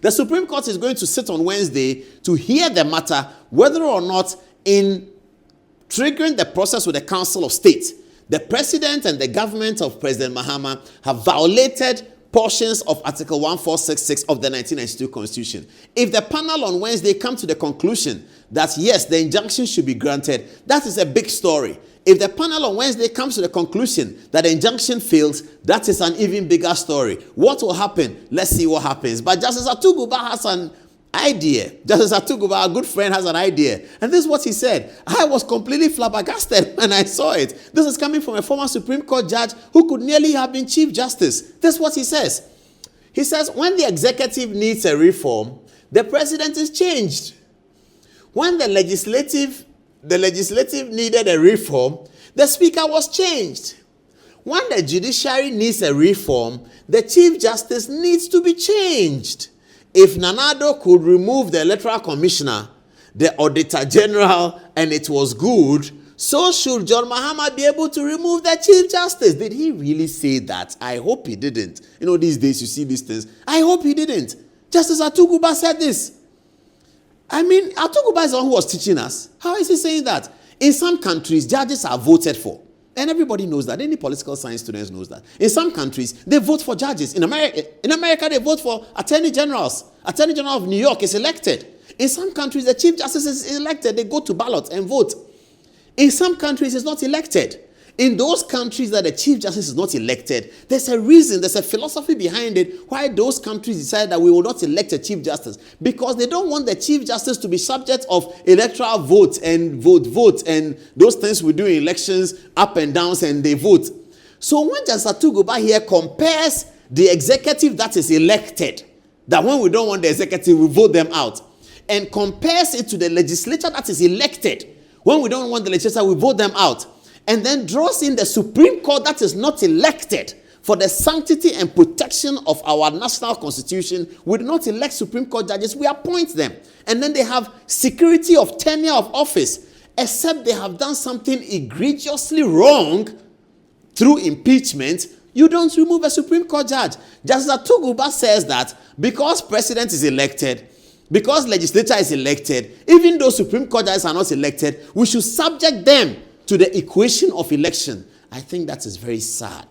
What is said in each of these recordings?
The Supreme Court is going to sit on Wednesday to hear the matter, whether or not in triggering the process with the Council of State, the President and the government of President Mahama have violated portions of Article 1466 of the 1992 Constitution. If the panel on Wednesday come to the conclusion that yes, the injunction should be granted, that is a big story. If the panel on Wednesday comes to the conclusion that the injunction fails, that is an even bigger story. What will happen? Let's see what happens. But Justice Atuguba has an idea. Justice Atuguba, our good friend, has an idea. And this is what he said. I was completely flabbergasted when I saw it. This is coming from a former Supreme Court judge who could nearly have been Chief Justice. This is what he says. He says, when the executive needs a reform, the president is changed. When the legislative needed a reform, the speaker was changed. When the judiciary needs a reform, the Chief Justice needs to be changed. If Nanado could remove the electoral commissioner, the auditor general, and it was good, so should John Mahama be able to remove the Chief Justice. Did he really say that? I hope he didn't. You know, these days you see these things. I hope he didn't. Justice Atuguba said this. I mean, Atuguba is the one who was teaching us. How is he saying that? In some countries, judges are voted for. And everybody knows that. Any political science students knows that. In some countries, they vote for judges. In America, they vote for attorney generals. Attorney General of New York is elected. In some countries, the Chief Justice is elected. They go to ballot and vote. In some countries, it's not elected. In those countries that the Chief Justice is not elected, there's a reason, there's a philosophy behind it why those countries decide that we will not elect a Chief Justice. Because they don't want the Chief Justice to be subject of electoral vote and vote and those things we do in elections, up and downs, and they vote. So when Justice Atuguba here compares the executive that is elected, that when we don't want the executive, we vote them out, and compares it to the legislature that is elected, when we don't want the legislature, we vote them out, and then draws in the Supreme Court that is not elected for the sanctity and protection of our national constitution. We do not elect Supreme Court judges, we appoint them. And then they have security of tenure of office, except they have done something egregiously wrong through impeachment. You don't remove a Supreme Court judge. Justice Atuguba says that because president is elected, because legislature is elected, even though Supreme Court judges are not elected, we should subject them to the equation of election. I think that is very sad,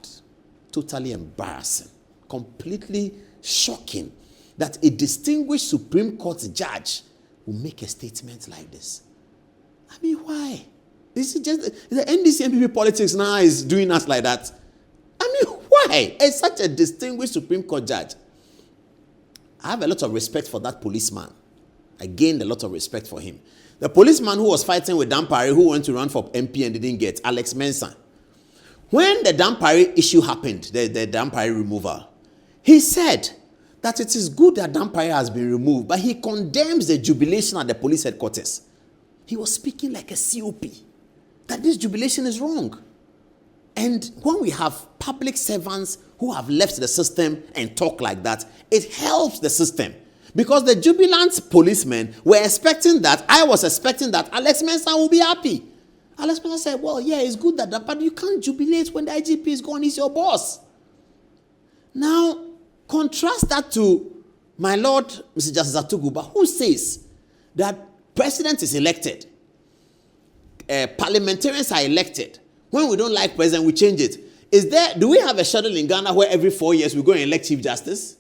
totally embarrassing, completely shocking that a distinguished Supreme Court judge will make a statement like this. I mean, why? This is just the NDC MPP politics now is doing us like that. I mean, why? As such a distinguished Supreme Court judge. I have a lot of respect for that policeman. I gained a lot of respect for him. The policeman who was fighting with Dampare, who went to run for MP and didn't get, Alex Mensah. When the Dampare issue happened, the Dampare removal, he said that it is good that Dampare has been removed, but he condemns the jubilation at the police headquarters. He was speaking like a COP, that this jubilation is wrong. And when we have public servants who have left the system and talk like that, it helps the system. Because the jubilant policemen were expecting that, I was expecting that Alex Mensah will be happy. Alex Mensah said, well, yeah, it's good that, but you can't jubilate when the IGP is gone, he's your boss. Now, contrast that to my Lord, Mr. Justice Atuguba, who says that president is elected, parliamentarians are elected. When we don't like president, we change it. Do we have a schedule in Ghana where every 4 years we go and elect Chief Justice?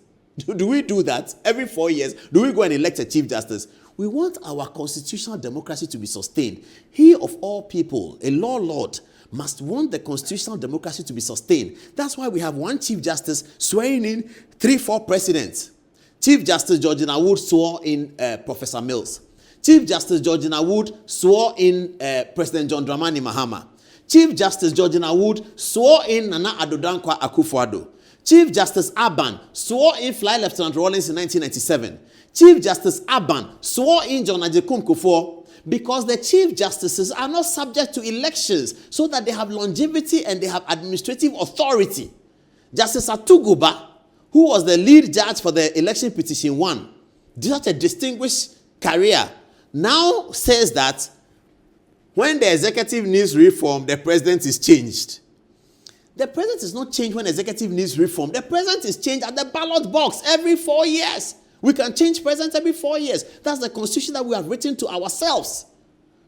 Do we do that? Every 4 years, do we go and elect a Chief Justice? We want our constitutional democracy to be sustained. He of all people, a law lord, must want the constitutional democracy to be sustained. That's why we have one Chief Justice swearing in 3-4 presidents. Chief Justice Georgina Wood swore in Professor Mills. Chief Justice Georgina Wood swore in President John Dramani Mahama. Chief Justice Georgina Wood swore in Nana Addo Dankwa Akufo-Addo. Chief Justice Aban swore in Fly Lieutenant Rawlings in 1997. Chief Justice Aban swore in John Ajekum Kufuor, because the Chief Justices are not subject to elections, so that they have longevity and they have administrative authority. Justice Atuguba, who was the lead judge for the election petition 1, such a distinguished career, now says that when the executive needs reform, the president is changed. The president is not changed when the executive needs reform. The president is changed at the ballot box every 4 years. We can change president every 4 years. That's the constitution that we have written to ourselves.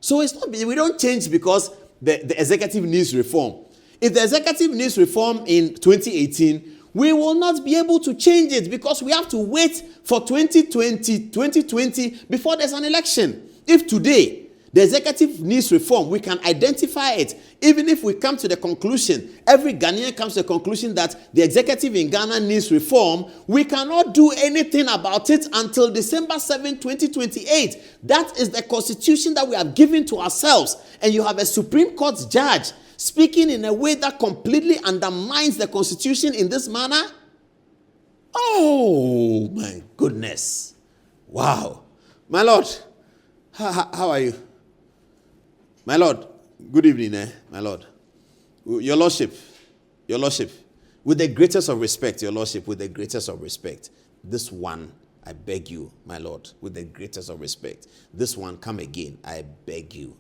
So it's not, we don't change because the executive needs reform. If the executive needs reform in 2018, we will not be able to change it because we have to wait for 2020 before there's an election. If today the executive needs reform, we can identify it. Even if we come to the conclusion, every Ghanaian comes to the conclusion that the executive in Ghana needs reform, we cannot do anything about it until December 7, 2028. That is the constitution that we have given to ourselves. And you have a Supreme Court judge speaking in a way that completely undermines the constitution in this manner. Oh, my goodness. Wow. My Lord, how are you? My Lord, good evening, my Lord. Your Lordship, with the greatest of respect, Your Lordship, with the greatest of respect, this one, I beg you, my Lord, with the greatest of respect, this one, come again. I beg you,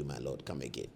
my Lord, come again.